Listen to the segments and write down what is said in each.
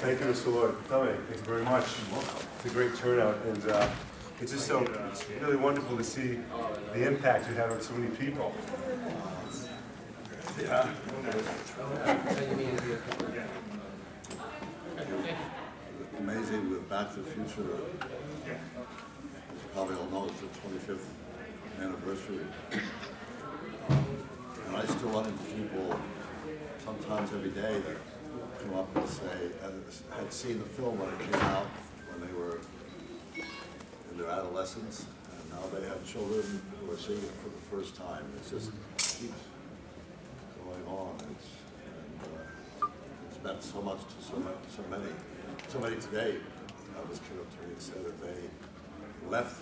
Thank you, Mr. Lloyd, for coming. Thank you very much. It's a great turnout, and it's just it's really wonderful to see the impact you had on so many people. Yeah. Amazing with Back to the Future. As you probably all know, it's the 25th anniversary. And I still run into people sometimes every day that come up and say, had seen the film when it came out, when they were in their adolescence, and now they have children who are seeing it for the first time. It just keeps going on. It's meant so much to so many today. This kid up to me and said that they left,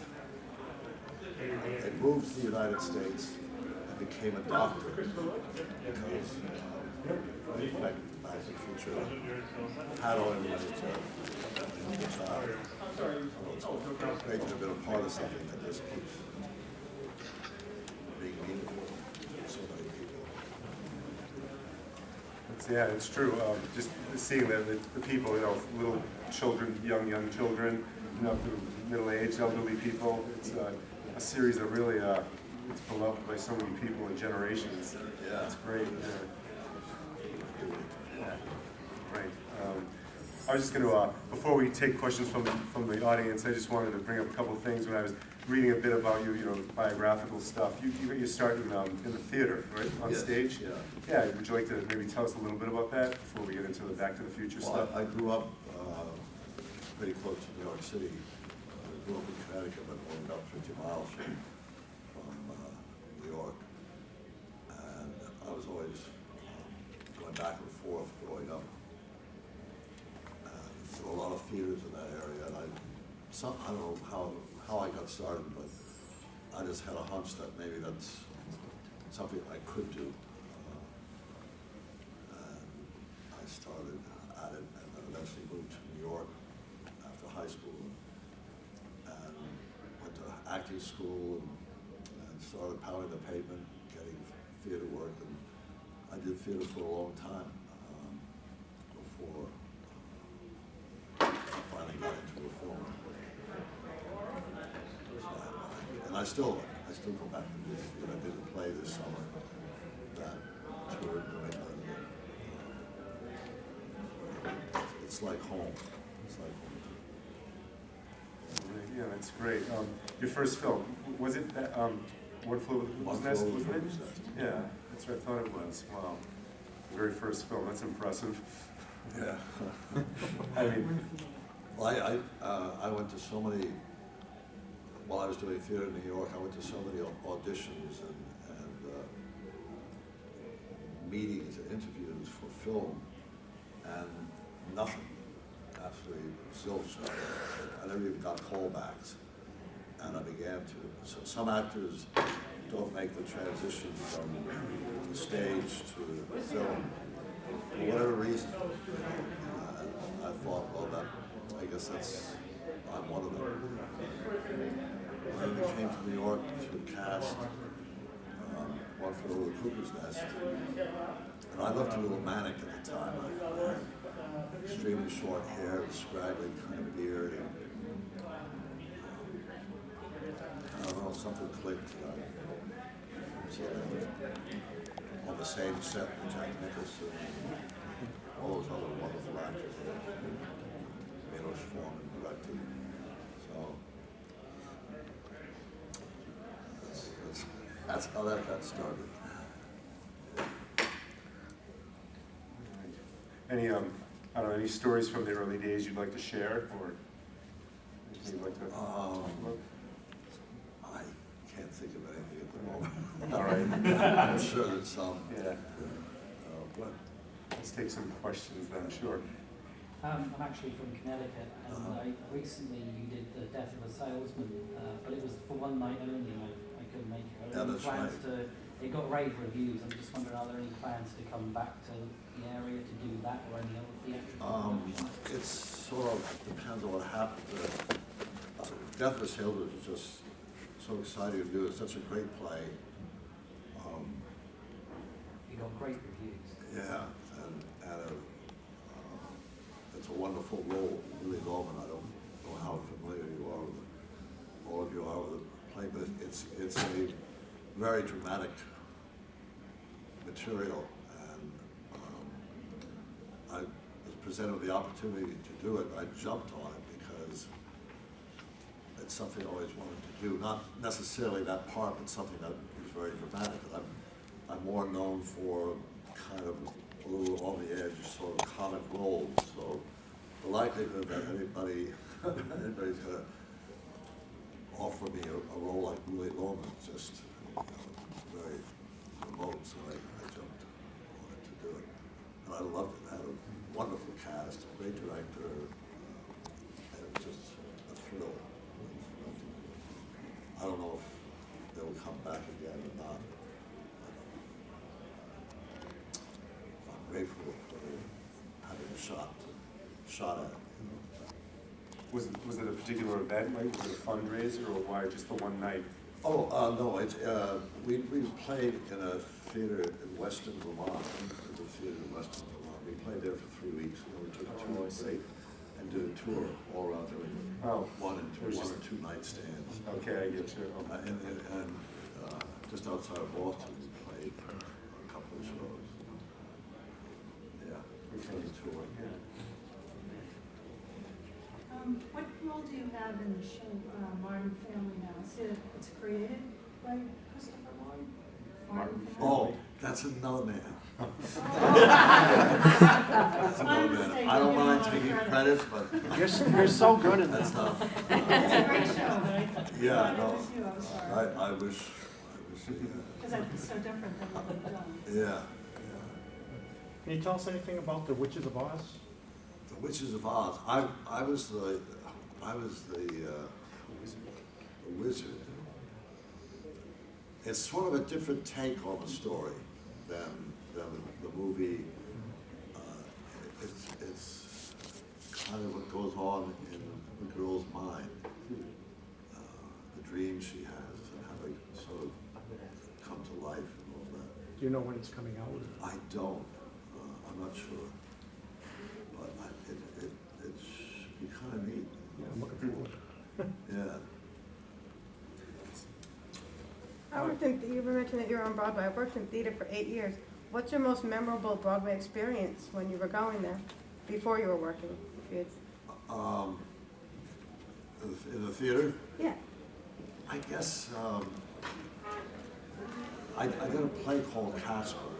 they moved to the United States and became a doctor because in fact, Back to the Future had on him as a child. So it's great to have been a part of something that just keeps being meaningful to so many people. Yeah, it's true. Just seeing the people, little children, young children, middle-aged, elderly people. It's a series that really it's beloved by so many people and generations. Yeah, it's great. Yeah. Great. I was just going to, before we take questions from the audience, I just wanted to bring up a couple of things. When I was reading a bit about you, biographical stuff, you started in the theater, right, on stage? Yeah. Yeah, would you like to maybe tell us a little bit about that before we get into the Back to the Future stuff? I grew up pretty close to New York City. I grew up in Connecticut, but only about 50 miles from New York. And I was always going back and forth growing up. And there were a lot of theaters in that area, and I don't know how I got started, but I just had a hunch that maybe that's something I could do. And I started at it, and then eventually moved to New York after high school, and went to acting school, and started pounding the pavement, getting theater work, and I did theater for a long time before I finally got into a film. And I still go back and do theater. I did a play this summer that toured New England. It's like home. It's like home. Yeah, that's great. Your first film, was it that, What Flew Over the Cuckoo's Nest, wasn't it? Yeah, that's what I thought it was. Wow. The very first film, that's impressive. Yeah. I mean, Well, I went to so many, while I was doing theater in New York, I went to so many auditions and meetings and interviews for film, and nothing, absolutely zilch. I never even got callbacks, and I began to, so some actors don't make the transition from the stage to film for whatever reason. And I thought, well, I guess I'm one of them. When we came to New York to cast One Flew Over the Cuckoo's Nest, and I looked a little manic at the time. I had extremely short hair, a scraggly kind of beard, and I don't know, something clicked. So on the same set with Jack Nicholson and all those other wonderful actors, Milos Forman directing. So that's how that got started. any, I don't know, any stories from the early days you'd like to share, or anything you'd like to talk about? I can't think of anything at the moment. All right. I'm sure there's some. Yeah. But Let's take some questions then, sure. I'm actually from Connecticut, and recently you did The Death of a Salesman, but it was for one night only. I couldn't make it. Yeah, that's plans right. It got rave reviews. I'm just wondering, are there any plans to come back to the area to do that or any other theatrical? It sort of depends on what happened. Death of a Salesman is just so exciting to do. It's such a great play. You got great reviews. Yeah, and it's a wonderful role, Willie Loman. I don't know how familiar you are with it, all of you are with the play, but it's a very dramatic material, and I was presented with the opportunity to do it. I jumped on it because it's something I always wanted to do. Not necessarily that part, but something that is very dramatic. I'm more known for kind of a little on the edge, sort of comic roles. So the likelihood that anybody's gonna offer me a role like Willie Loman is just very remote. So I jumped on it to do it, and I loved it. I had a wonderful cast, a great director, and it was just a thrill. I don't know if they'll come back again or not. I'm grateful for having a shot at it. Was it a particular event, like, was it a fundraiser, or why just the one night? Oh, no, it's, we played in a theater in Weston, Vermont. There's a theater in Weston, Vermont. We played there for 3 weeks, and then we took a 2-week break and did a tour all around the one and two night stands. Okay, I get you. And just outside of Boston, we played a couple of shows. Yeah, we played a tour. Yeah. What role do you have in the show, Martin Family now? It's created by Christopher Lloyd? Martin Family? Oh, that's another man. That's My another man. mistake, I don't I'm mind giving taking a lot of credit, but You're so good at that's that. not. It's a great show, right? Yeah, It no. was you, I'm sorry. I wish, Because it's so different than what we've done. yeah. Can you tell us anything about the Witches of Oz? The Witches of Oz. I was the wizard. It's sort of a different take on the story than the movie. It's kind of what goes on in the girl's mind, the dreams she has, and how they sort of come to life and all that. Do you know when it's coming out? I don't. I'm not sure, but it should be kind of neat. Yeah, I'm looking forward. Yeah. I worked in, you were mentioning that you're on Broadway. I've worked in theater for 8 years. What's your most memorable Broadway experience when you were going there, before you were working? It's, In the theater, yeah. I guess I did a play called Casper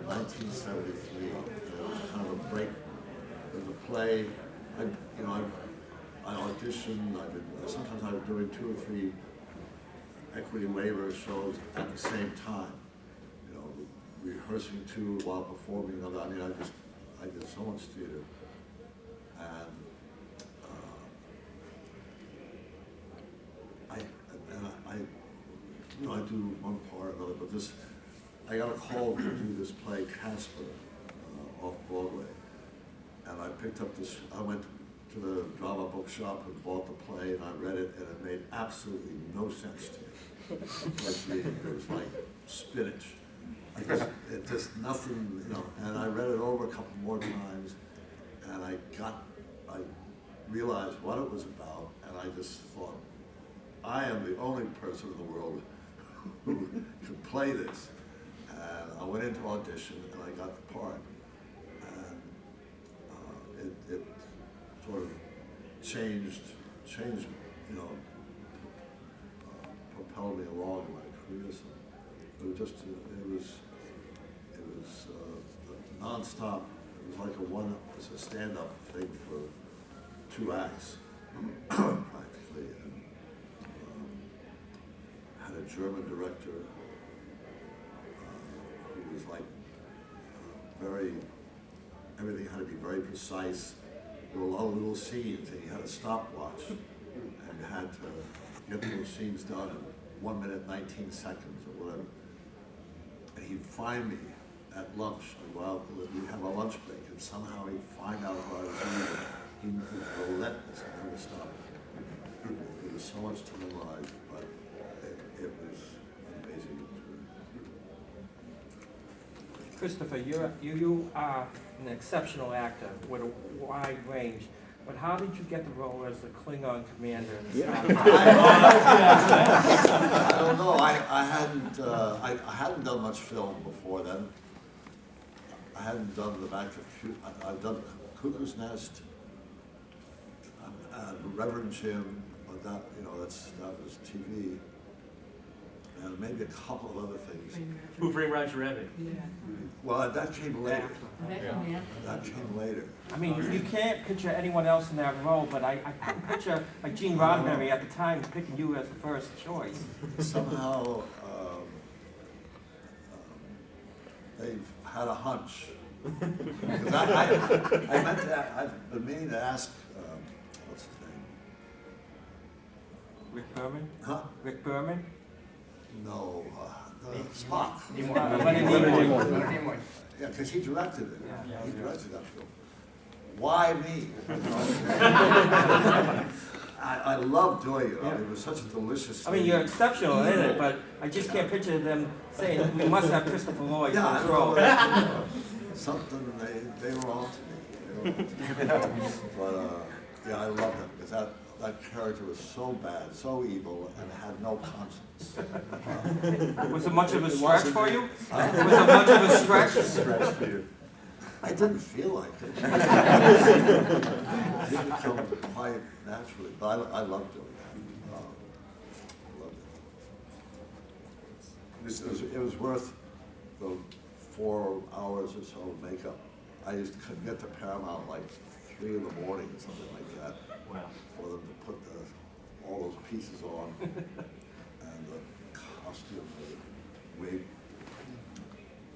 in 1973. And it was kind of a break. It was a play. I auditioned. Sometimes I was doing 2 or 3 equity waiver shows at the same time. You know, rehearsing 2 while performing another. I mean, I did so much theater, and I do one part or another, but I got a call to do this play, Casper, off Broadway. And I picked up this, I went to the drama bookshop and bought the play, and I read it, and it made absolutely no sense to me. It was like spinach. It just nothing, and I read it over a couple more times, and I realized what it was about, and I just thought, I am the only person in the world who could play this. And I went into audition, and I got the part. And it sort of changed, propelled me along in my career. So it was nonstop. It was like a stand-up thing for 2 acts, practically. And had a German director who was like everything had to be very precise. There were a lot of little scenes, and you had a stopwatch, and you had to get those scenes done in 1 minute, 19 seconds, or whatever. And he'd find me at lunch. Well, we'd have a lunch break, and somehow he'd find out what I was doing. He was relentless and never stopped. There was so much to memorize, but it was an amazing experience. Christopher, you are an exceptional actor with a wide range, but how did you get the role as the Klingon commander in the Star Trek? I don't know. I hadn't done much film before then. I hadn't done the Back to Future. I'd done Cuckoo's Nest and Reverend Jim, but that was TV, and maybe a couple of other things. Who Framed Roger Rabbit? Well, that came later. That came later. I mean, you can't picture anyone else in that role, but I can picture like Gene Roddenberry at the time picking you as the first choice. Somehow they've had a hunch. 'Cause I meant to. I've been meaning to ask. What's his name? Rick Berman? Huh? Rick Berman? No, Spock. Leonard Nimoy. Yeah, because he directed it. Yeah. He directed that film. Why me? I love doing it. I mean, it was such a delicious I mean, thing. you're exceptional in it, but I just can't picture them saying, we must have Christopher Lloyd Yeah, for I this don't role. know. Something they were on to me. But yeah, I loved it because that character was so bad, so evil, and had no conscience. Was it much of a It stretch wasn't- for you? Huh? Was it much of a stretch? Stretch for you. I didn't feel like it. It didn't come quite naturally, but I loved doing that. I loved it. It was worth the 4 hours or so of makeup. I used to get to Paramount like 3 in the morning or something like that. Wow. For them to put all those pieces on and the costume, the wig.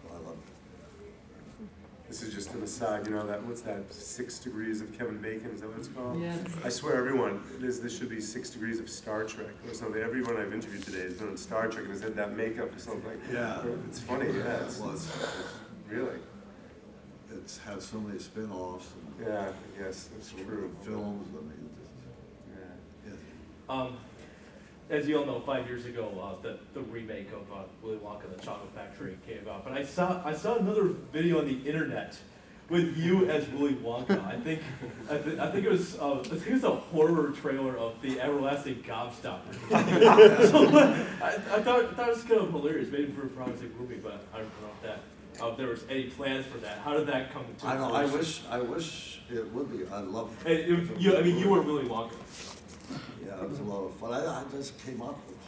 I loved it. This is just an aside, what's that, 6 degrees of Kevin Bacon, is that what it's called? Yeah. I swear everyone, this should be 6 degrees of Star Trek or something. Everyone I've interviewed today has been on Star Trek and has had that makeup or something. Yeah. It's funny, yeah, it's really. It's had so many spin-offs and Yeah, yes, that's true. films. I mean, Yeah. yeah. As you all know, 5 years ago, the remake of Willy Wonka and the Chocolate Factory came out. But I saw another video on the internet with you as Willy Wonka. I think it was a horror trailer of the Everlasting Gobstopper. So, I thought it was kind of hilarious, maybe for a promising movie, but I don't know if that there was any plans for that. How did that come to? I know. I wish it would be. I love. You were Willy Wonka. Yeah, it was a lot of fun. I just came up with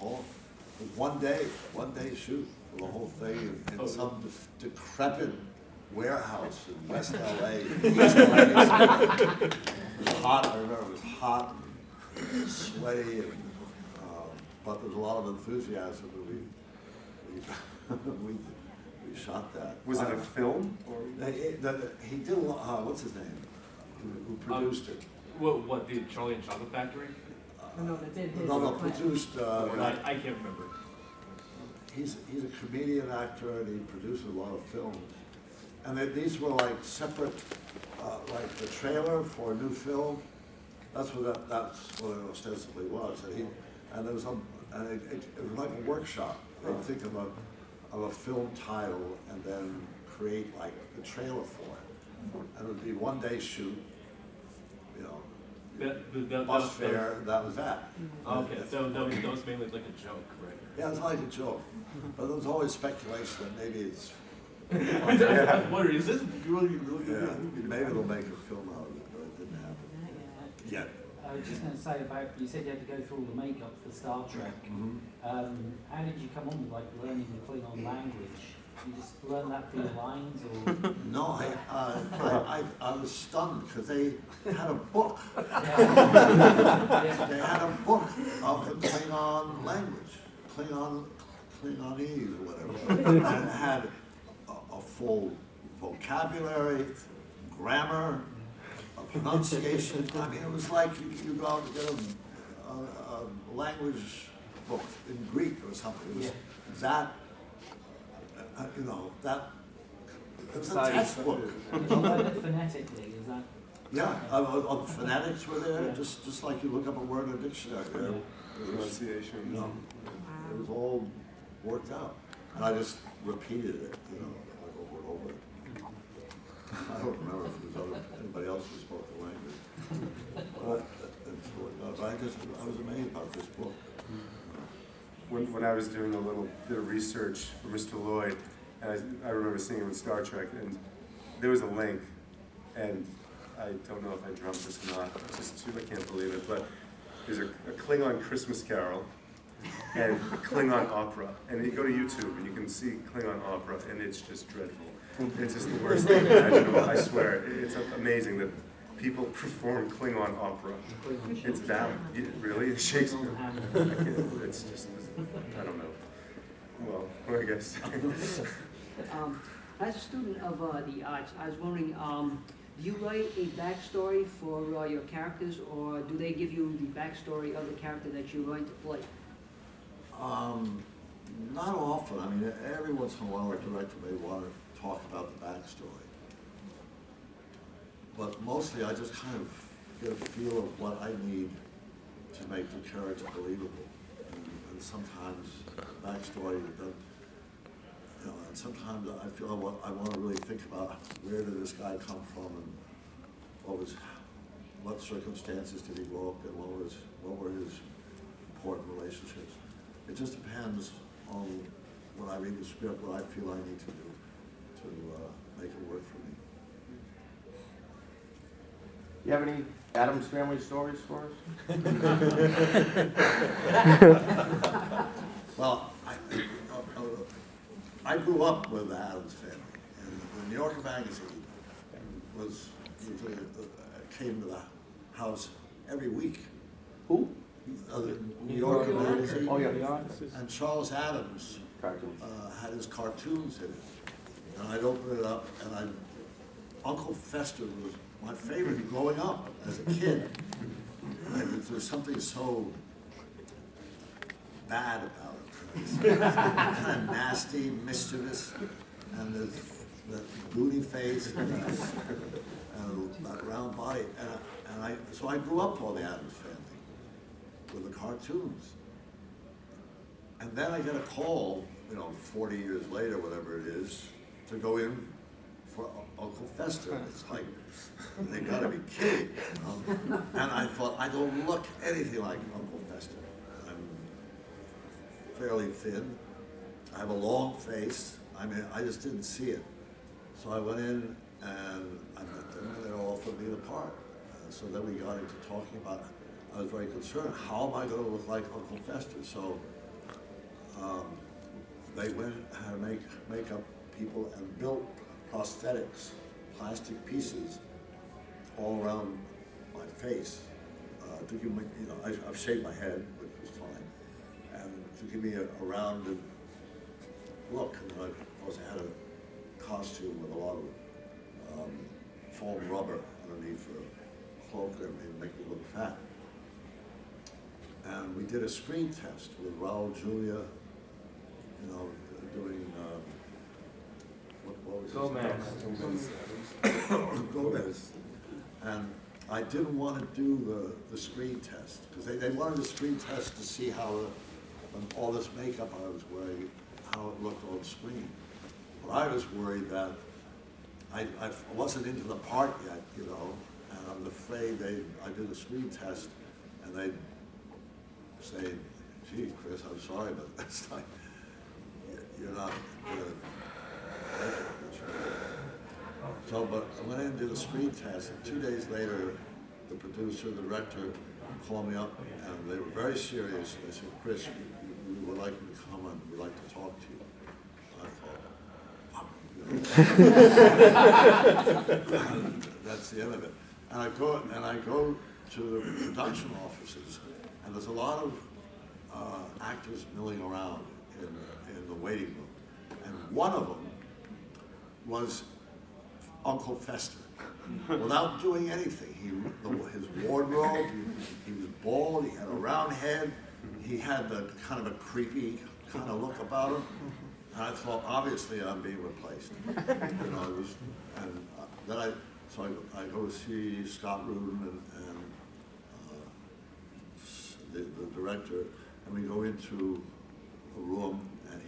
one day shoot for the whole thing in some decrepit warehouse in West LA, East LA. It was hot. I remember it was hot and sweaty, but there was a lot of enthusiasm. We shot that. Was it a film? Or? He did. What's his name? Who produced it? What the Charlie and Chocolate Factory? No, they did his. No, produced. I can't remember. He's a comedian, actor, and he produces a lot of films. And these were like separate, like the trailer for a new film. That's what it ostensibly was. And there was it was like a workshop. They'd think of a film title and then create like the trailer for it. And it would be 1 day shoot, bus fare, that was that. Okay, so that was mainly like a joke, right? Yeah, it's like a joke. But there was always speculation that maybe it's, I was wondering, is this really yeah, good? maybe they'll make a film out of it, but it didn't happen yet. I was just going to say about, you said you had to go through all the makeup for Star Trek. How did you come on with like learning the Klingon language? You just learn that through the lines, or? No, I was stunned because they had a book. Yeah. They had a book of the Klingon language, Klingonese or whatever, and it had a full vocabulary, grammar, a pronunciation. I mean, it was like you go out and get a language book in Greek or something. It was that, that. It was a textbook. Did you learn it phonetically? Is that? Yeah, phonetics were there, just like you look up a word in a dictionary. Pronunciation. It was all worked out. And I just repeated it, over and over. I don't remember if there was anybody else who spoke the language. But I was amazed about this book. When I was doing a little bit of research for Mr. Lloyd, and I remember seeing him in Star Trek, and there was a link, and I don't know if I dreamt this or not, I can't believe it, but there's a Klingon Christmas Carol and a Klingon opera. And you go to YouTube and you can see Klingon opera, and it's just dreadful. It's just the worst thing imaginable, I swear. It's amazing that people perform Klingon opera. It's bad. Really? Shakespeare? It's just, I don't know. Well, I guess. As a student of the arts, I was wondering, do you write a backstory for your characters, or do they give you the backstory of the character that you're going to play? Not often. I mean, every once in a while a director may want to talk about the backstory. But mostly I just kind of get a feel of what I need to make the character believable. And sometimes backstory doesn't, you know, and sometimes I feel I want to really think about where did this guy come from, and what circumstances did he grow up in, what were his important relationships. It just depends on when I read the script, what I feel I need to do to make it work for me. You have any Addams Family stories for us? Well, I grew up with the Addams Family, and the New Yorker magazine came to the house every week. Who? The New Yorker magazine. Oh, yeah. And Charles Addams Cartoons. had his cartoons in it. And I'd open it up, and Uncle Fester was my favorite growing up as a kid. And there was something so bad about it. Kind of nasty, mischievous, and the booty face, and that round body. So I grew up on the Addams Family with the cartoons. And then I get a call, 40 years later, whatever it is, to go in for Uncle Fester. It's like, they gotta be kidding, And I thought, I don't look anything like Uncle Fester. I'm fairly thin. I have a long face. I mean, I just didn't see it. So I went in and I met them, and they offered me the part. So then we got into talking about it. I was very concerned, how am I gonna look like Uncle Fester? So they went and had makeup people and built prosthetics, plastic pieces, all around my face. To give me, I've shaved my head, which was fine, and to give me a rounded look. And I, of course, I had a costume with a lot of foam rubber underneath the cloak and everything to make me look fat. And we did a screen test with Raul Julia, doing, what was Gomez. Gomez. And I didn't want to do the screen test, because they wanted the screen test to see how, all this makeup I was wearing, how it looked on screen. But I was worried that I wasn't into the part yet, and I was afraid I did a screen test, and they'd say, gee, Chris, I'm sorry, but it's like, you're not good. So, but I went in and did a screen test, and 2 days later, the producer, the director, called me up, and they were very serious. They said, Chris, we would like you to come and we'd like to talk to you. I thought, wow. That's the end of it. And I go to the production offices, and there's a lot of actors milling around in the waiting room. And one of them was Uncle Fester. Without doing anything, his wardrobe, he was bald, he had a round head, he had the kind of a creepy kind of look about him. And I thought, obviously I'm being replaced. So I go to see Scott Rudin and the director, and we go into a room, and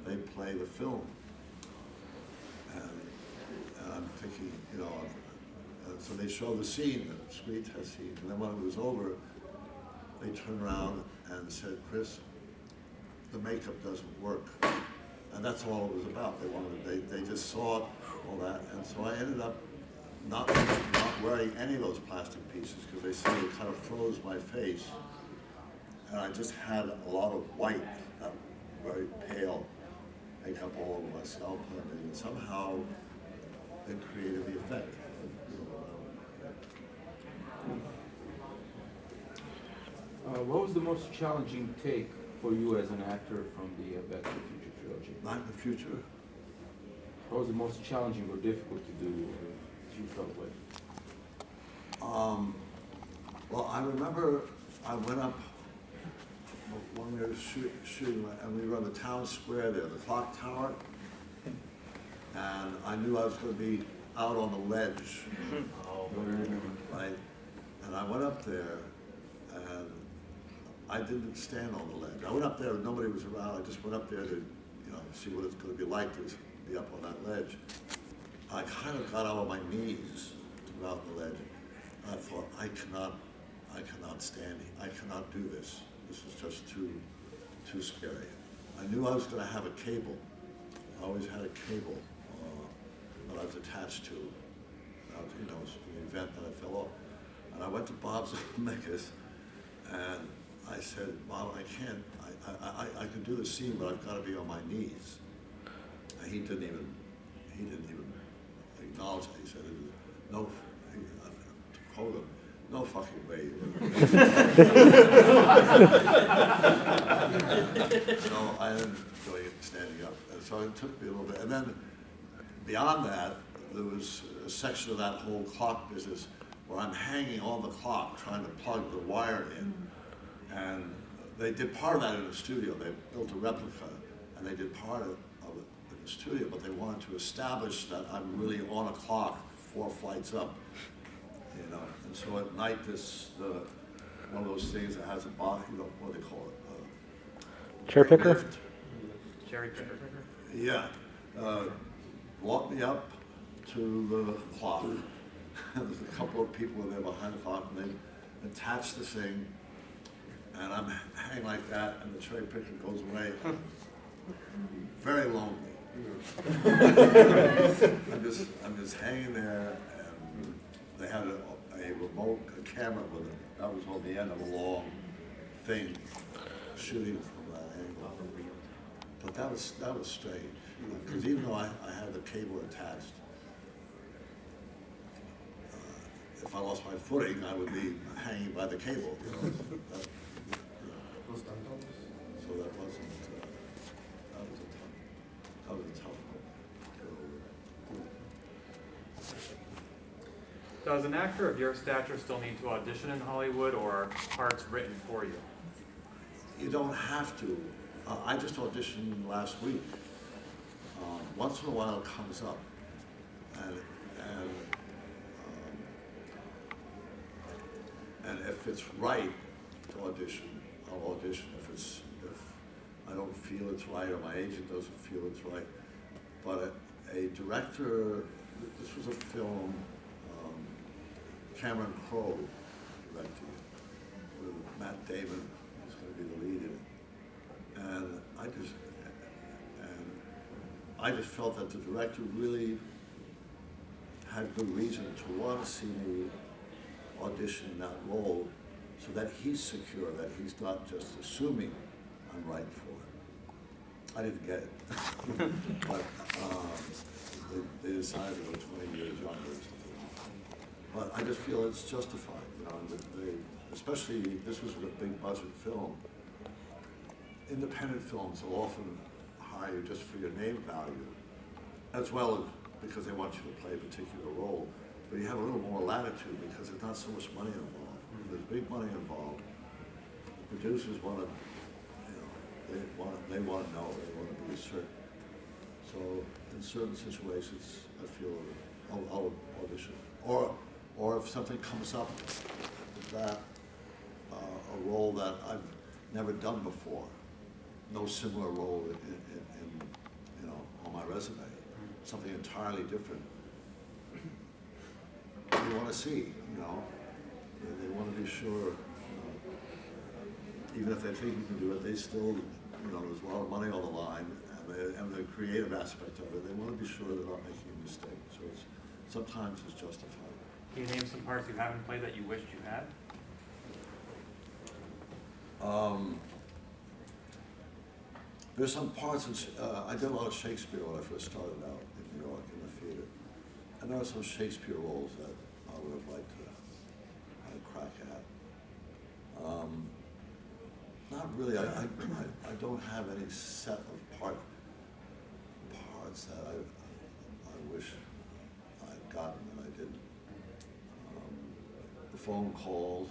they play the film. And And I'm thinking, you know, so they show the scene, the screen test scene, and then when it was over, they turned around and said, Chris, the makeup doesn't work. And that's all it was about. They just saw it, all that, and so I ended up not wearing any of those plastic pieces because they said it kind of froze my face. And I just had a lot of white, very pale makeup all over myself, and somehow it created the effect. What was the most challenging take for you as an actor from the Back to the Future trilogy? Back to the Future? What was the most challenging or difficult to do, that you felt like? Well, I remember I went up when we were shooting, and we were on the town square there, the clock tower, and I knew I was going to be out on the ledge, right? And I went up there, and I didn't stand on the ledge. I went up there, nobody was around. I just went up there to, you know, see what it's going to be like to be up on that ledge. I kind of got out on my knees to go out on the ledge. I thought, I cannot stand it. I cannot do this. This is just too scary. I knew I was going to have a cable. I always had a cable that I was attached to. You know, in the event that I fell off. And I went to Bob's Zemeckis, and I said, Bob, I can't. I can do the scene, but I've got to be on my knees. And he didn't even acknowledge it. He said, no. I told him, no fucking way. So I ended up doing it standing up. And so it took me a little bit. And then beyond that, there was a section of that whole clock business where I'm hanging on the clock trying to plug the wire in. And they did part of that in the studio. They built a replica, and they did part of it in the studio, but they wanted to establish that I'm really on a clock 4 flights up. You know, and so at night, one of those things that has a body, you know, what do they call it? Chair picker? Lift. Cherry picker. Yeah. Walked me up to the clock. There's a couple of people there behind the clock, and they attach the thing, and I'm hanging like that, and the cherry picker goes away. Very lonely. I'm just hanging there, and they had a remote camera with it. That was on the end of a long thing, shooting from that angle. But that was strange, because even though I had the cable attached, if I lost my footing, I would be hanging by the cable. You know? So that wasn't. That was a tough one. Does an actor of your stature still need to audition in Hollywood, or are parts written for you? You don't have to. I just auditioned last week. Once in a while it comes up, and if it's right to audition, I'll audition. If I don't feel it's right, or my agent doesn't feel it's right, but a director. This was a film. Cameron Crowe directed it with Matt Damon, who's going to be the lead in it, and I just felt that the director really had good reason to see me audition in that role, so that he's secure, that he's not just assuming I'm right for it. I didn't get it, but they decided to go 20 years younger. But I just feel it's justified, you know, especially this was a big budget film. Independent films will often hire you just for your name value, as well as because they want you to play a particular role. But you have a little more latitude because there's not so much money involved. There's big money involved. The producers want to, you know, they want to know, they want to be certain. So in certain situations, I feel I'll audition. Or if something comes up that a role that I've never done before, no similar role in you know, on my resume, something entirely different, they want to see, you know. They want to be sure, even if they think you can do it, they still, you know, there's a lot of money on the line, and the creative aspect of it, they want to be sure they're not making a mistake. So sometimes it's justified. Can you name some parts you haven't played that you wished you had? There's some parts, I did a lot of Shakespeare when I first started out in New York in the theater. And there are some Shakespeare roles that I would have liked to crack at. Not really, I don't have any set of parts that I wish I'd gotten and I didn't. The phone calls,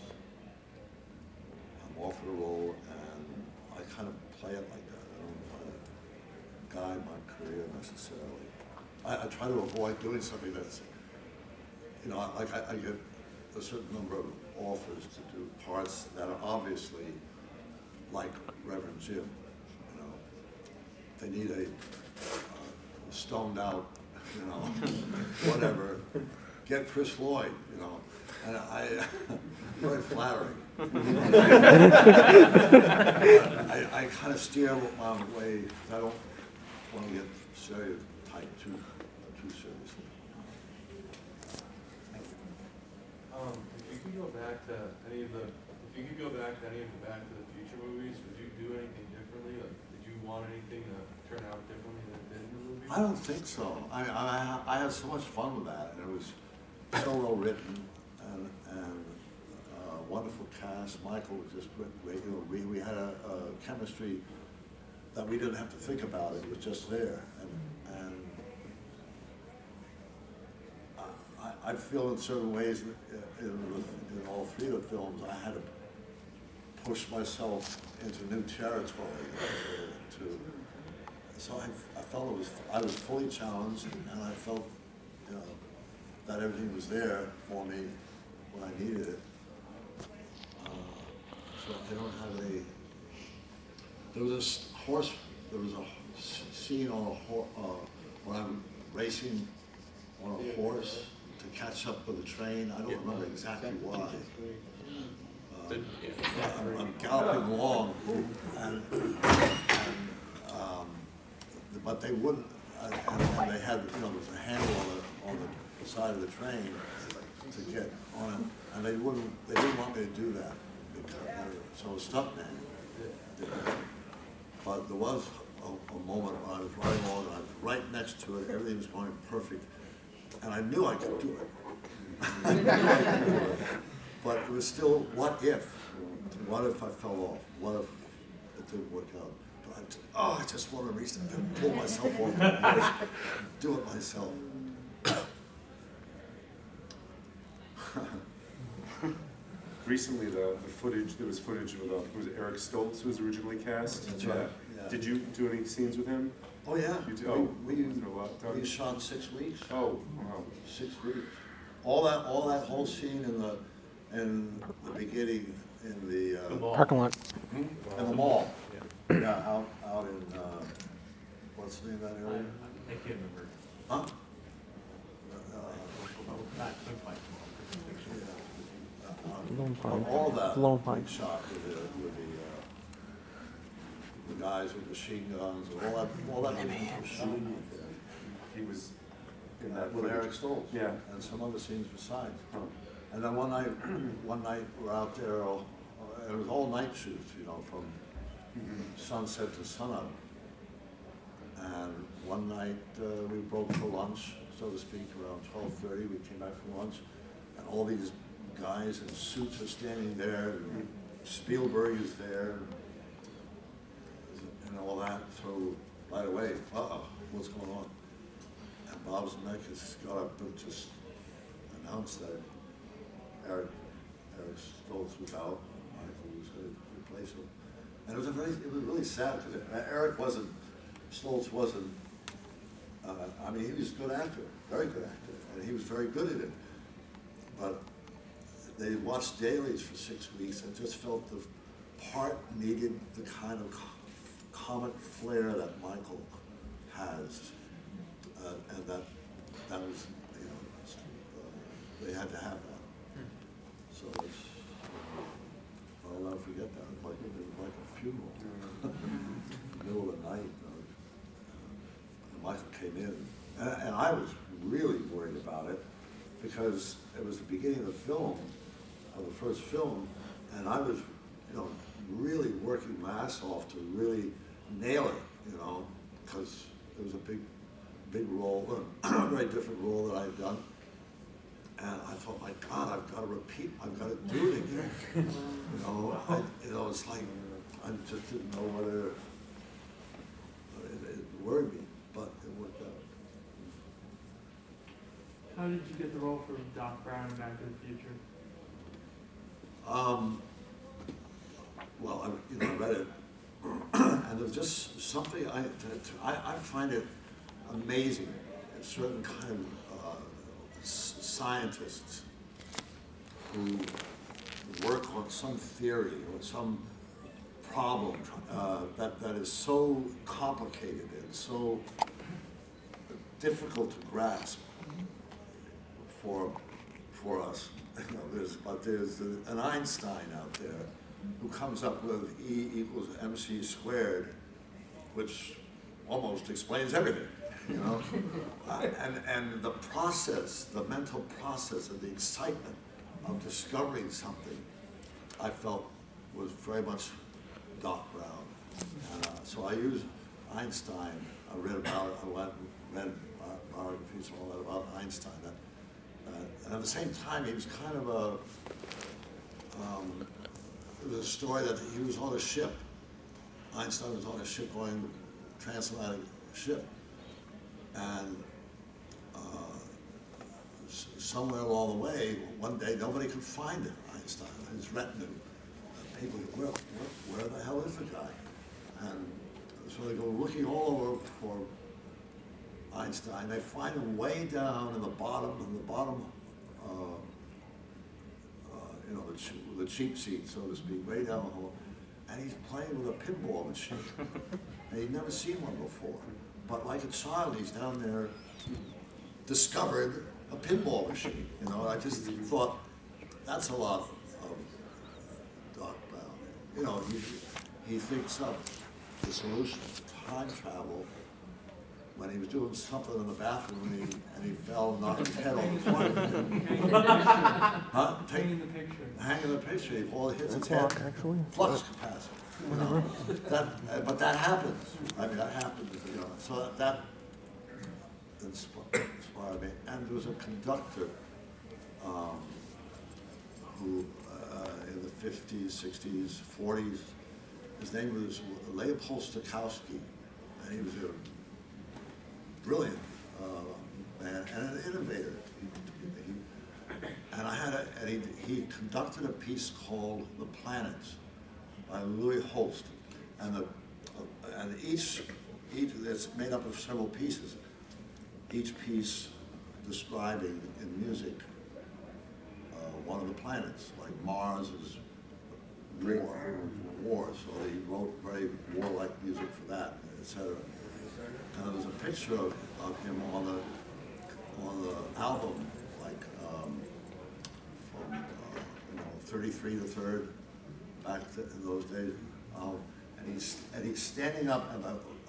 I'm offered a role and I kind of play it like that. I don't try to guide my career necessarily. I try to avoid doing something that's, you know, I get a certain number of offers to do parts that are obviously like Reverend Jim, you know. They need a stoned out, you know, whatever. Get Chris Lloyd, you know. And very flattering. I kind of steer my way, because I don't want to get stereotyped too seriously. If you could go back to any of the Back to the Future movies, would you do anything differently? Like, did you want anything to turn out differently than it did in the movie? I don't think so. I had so much fun with that, and it was so well written, and wonderful cast. Michael was just great. You know, we had a chemistry that we didn't have to think about. It was just there, and I feel in certain ways in all three of the films I had to push myself into new territory. So I felt I was fully challenged, and I felt, you know, that everything was there for me when I needed it. So I don't have any. There was a scene on when I'm racing on a horse to catch up with a train. I don't remember exactly why. I'm galloping along, but they wouldn't. And they had, you know, there was a handle on the side of the train to get on it, and they didn't want me to do that, so a stuntman did that. But there was a moment when I was riding along, and I was right next to it, everything was going perfect, and I knew I could do it. I knew I could do it. But it was still, what if? What if I fell off? What if it didn't work out? I just want to reach and pull myself off my horse, do it myself. Recently, the footage, there was footage with, was it Eric Stoltz who was originally cast? That's right. Yeah. Did you do any scenes with him? Oh, yeah. You did? We shot 6 weeks. Oh, wow. 6 weeks. All that whole scene in the beginning in the parking lot. In the mall. Yeah, out in what's the name of that area? I can't remember. Huh? All that we shot with the guys with machine guns and all that was shot. He was in that with footage. Eric Stoltz. Yeah. And some other scenes besides. Oh. And then one night we're out there. It was all night shoots, you know, from sunset to sunup. And one night we broke for lunch, so to speak, around 12:30. We came back from lunch, and all these guys in suits are standing there, and Spielberg is there, and all that. So right away, what's going on? And Bob Zemeckis got up and just announced that Eric Stoltz was out. Michael was going to replace him, and it was really sad because Stoltz wasn't. I mean, he was a good actor, very good actor, and he was very good at it. But they watched dailies for 6 weeks and just felt the part needed the kind of comic flair that Michael has, and that was, you know, they had to have that. So it's, I'll never forget that. It was like a funeral. In the middle of the night, and Michael came in, and I was really worried about it because it was the beginning of the film, of the first film, and I was, really working my ass off to really nail it, because it was a big role, a very different role that I had done. And I thought, my God, I've got to repeat, I've got to do it again. It's like, I just didn't know whether it worried me, but it worked out. How did you get the role for Doc Brown in Back to the Future? Well, I read it, and there's just something I find it amazing. Certain kind of scientists who work on some theory or some problem that is so complicated and so difficult to grasp for us. There's an Einstein out there who comes up with E equals mc squared, which almost explains everything, and the process, the mental process and the excitement of discovering something, I felt was very much Doc Brown. And so I used Einstein. I read biographies and all that about Einstein. And at the same time, he was kind of there was a story that he was on a ship. Einstein was on a ship going transatlantic ship. And somewhere along the way, one day, nobody could find him, Einstein, his retinue. People go, where the hell is the guy? And so they go looking all over for Einstein. They find him way down in the bottom, the cheap seat, so to speak, way down the hole. And he's playing with a pinball machine. And he'd never seen one before. But like a child, he's down there, discovered a pinball machine. I just thought, that's a lot of Doc Brown. He thinks up the solution to time travel when he was doing something in the bathroom and he fell and knocked his head on the toilet. Hanging the picture. Hanging the picture, he falls, hits his head, flux capacitor. But that happens. I mean, that happens, So that inspired me. And there was a conductor who, in the 50s, 60s, 40s, his name was Leopold Stokowski, and he was a brilliant man and an innovator. He conducted a piece called The Planets by Louis Holst, and each it's made up of several pieces. Each piece describing in music one of the planets, like Mars is war, so he wrote very warlike music for that, etc. And there's a picture of him on the album, like from 33 to 3rd, back in those days, and he's standing up,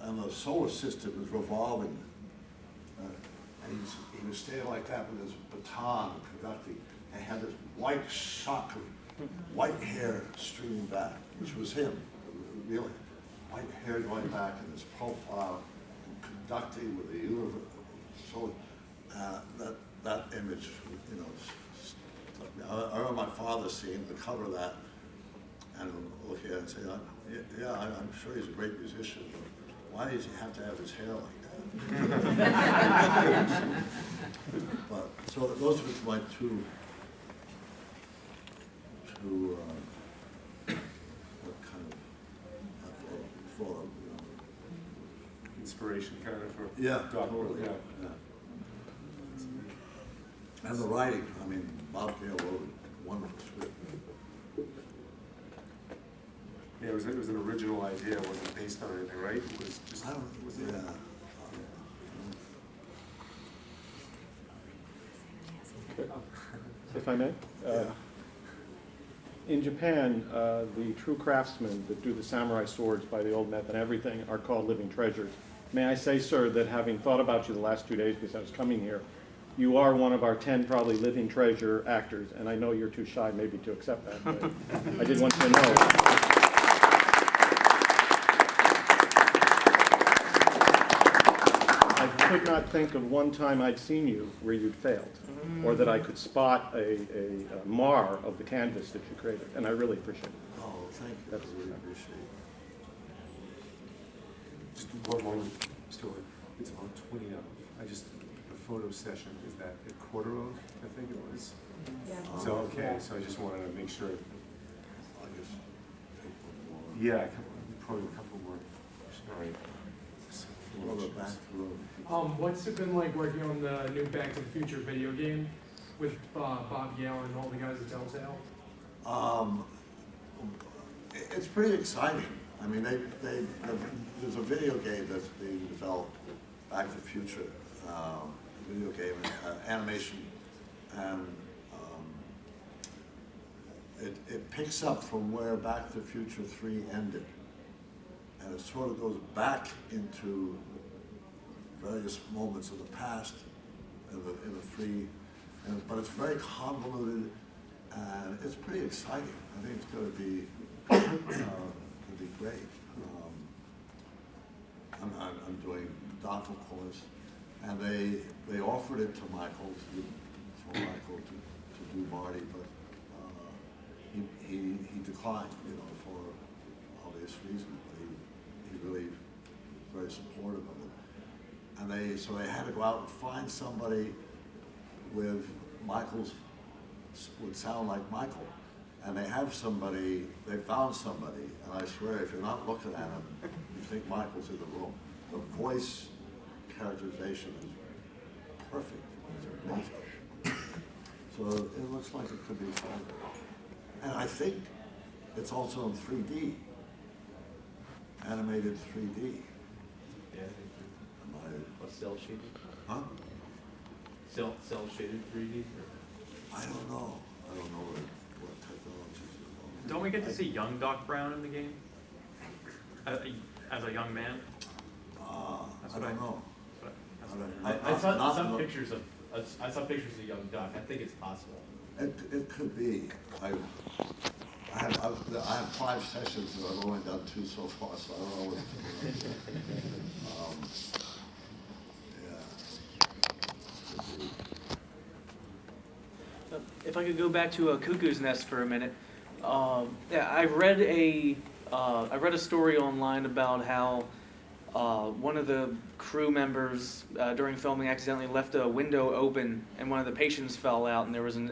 and the solar system is revolving, and he was standing like that with his baton conducting, and had this white shock of white hair streaming back, which was him, really, white hair going back in his profile, conducting with the universe. So that image, stuck me. I remember my father seeing the cover of that and looking at it and saying, yeah, I'm sure he's a great musician, but why does he have to have his hair like that? But so those were my two what kind of I thought of, Inspiration kind of for Doc Brown. yeah. And the writing, I mean, Bob Gale wrote a wonderful script. Yeah, it was an original idea. It wasn't based on anything, right? It was just. Yeah. if I may. In Japan, the true craftsmen that do the samurai swords by the old method and everything are called living treasures. May I say, sir, that having thought about you the last 2 days because I was coming here, you are one of our 10 probably living treasure actors, and I know you're too shy maybe to accept that, but I did want you to know. I could not think of one time I'd seen you where you'd failed, or that I could spot a mar of the canvas that you created, and I really appreciate it. Oh, thank you, I really appreciate it. Just one moment, Stuart. It's on 20 of. The photo session is that at quarter of, I think it was. Yeah. So, okay, so I just wanted to make sure. I guess take one more. Yeah, probably a couple more. All right. Well, the back room. What's it been like working on the new Back to the Future video game with Bob Gale and all the guys at Telltale? It's pretty exciting. I mean, there's a video game that's being developed, Back to the Future, video game, animation, and it picks up from where Back to the Future 3 ended. And it sort of goes back into various moments of the past in the three, but it's very convoluted and it's pretty exciting. I think it's going to be great. I'm doing dental course, and they offered it to Michael to do Marty, but he declined, for obvious reasons. But he really very supportive of it. And so they had to go out and find somebody with would sound like Michael. And they found somebody, and I swear, if you're not looking at him, you think Michael's in the room. The voice characterization is perfect. It's amazing. So it looks like it could be fun. And I think it's also in 3D, animated 3D. Yeah. Cell shaded? Huh? Cell shaded 3D? I don't know. What technology is involved. Don't we get to see young Doc Brown in the game? As a young man? I don't know. I saw some pictures of young Doc. I think it's possible. It could be. I have 5 sessions, and I've only done 2 so far, so I don't know what If I could go back to Cuckoo's Nest for a minute, I read a story online about how one of the crew members during filming accidentally left a window open, and one of the patients fell out, and there was an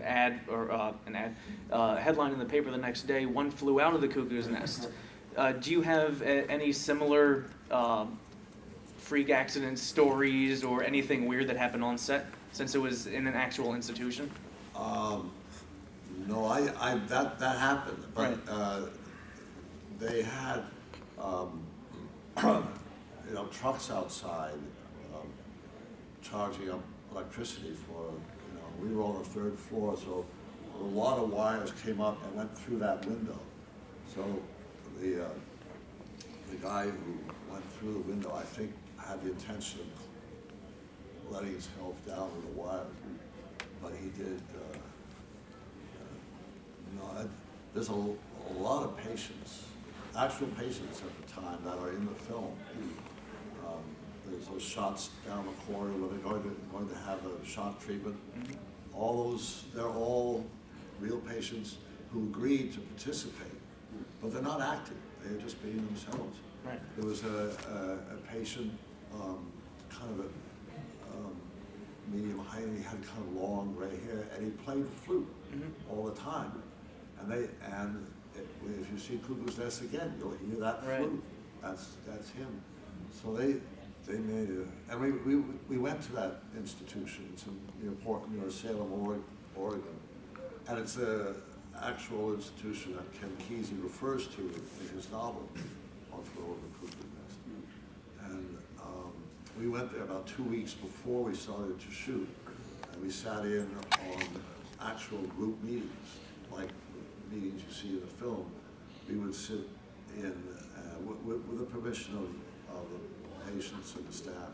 headline in the paper the next day: "One flew out of the cuckoo's nest." Do you have any similar freak accident stories or anything weird that happened on set, since it was in an actual institution? No, that happened, but right. They had trucks outside charging up electricity for, we were on the 3rd floor, so a lot of wires came up and went through that window. So the guy who went through the window, I think, had the intention of letting himself down with a wire, but he did. There's a lot of patients, actual patients at the time, that are in the film. There's those shots down the corridor where they're going to have a shock treatment. Mm-hmm. They're all real patients who agreed to participate, but they're not acting. They're just being themselves. Right. There was a patient, kind of a medium height, and he had kind of long gray hair, and he played the flute all the time. And if you see Cuckoo's Nest again, you'll hear that flute. That's him. So they made it, and we went to that institution. It's in Salem, Oregon, and it's an actual institution that Ken Kesey refers to in his novel, On Furrow of the Cuckoo's Nest. And we went there about 2 weeks before we started to shoot, and we sat in on actual group meetings, like meetings you see in the film. We would sit in, with the permission of the patients and the staff,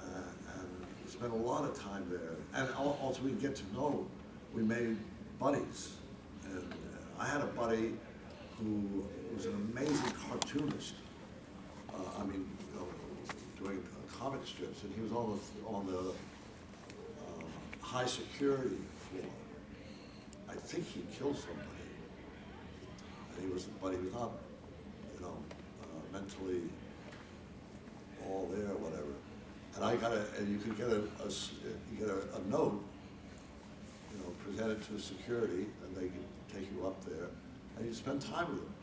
and spent a lot of time there. And also we get to know, we made buddies. And I had a buddy who was an amazing cartoonist. Doing comic strips, and he was on the high security floor. I think he killed somebody, and he was not, mentally all there or whatever. And you could get a note, presented to security, and they could take you up there, and you spend time with them,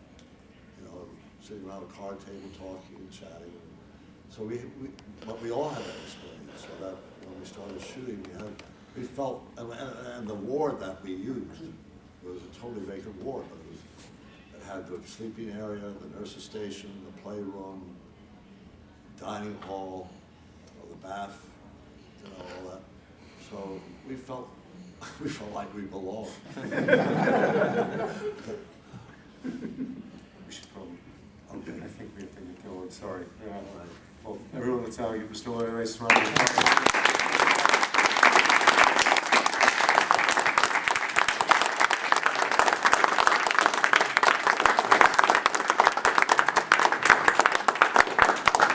sitting around a card table talking and chatting. So but we all had that experience, so that when we started shooting, we felt, and the ward that we used was a totally vacant ward, but it had the sleeping area, the nurse's station, the playroom, dining hall, the bath, all that. So we felt like we belonged. We should probably, Okay. I think we have to get going, sorry. Well, everyone in the town, give Mr. Lloyd a nice round of applause.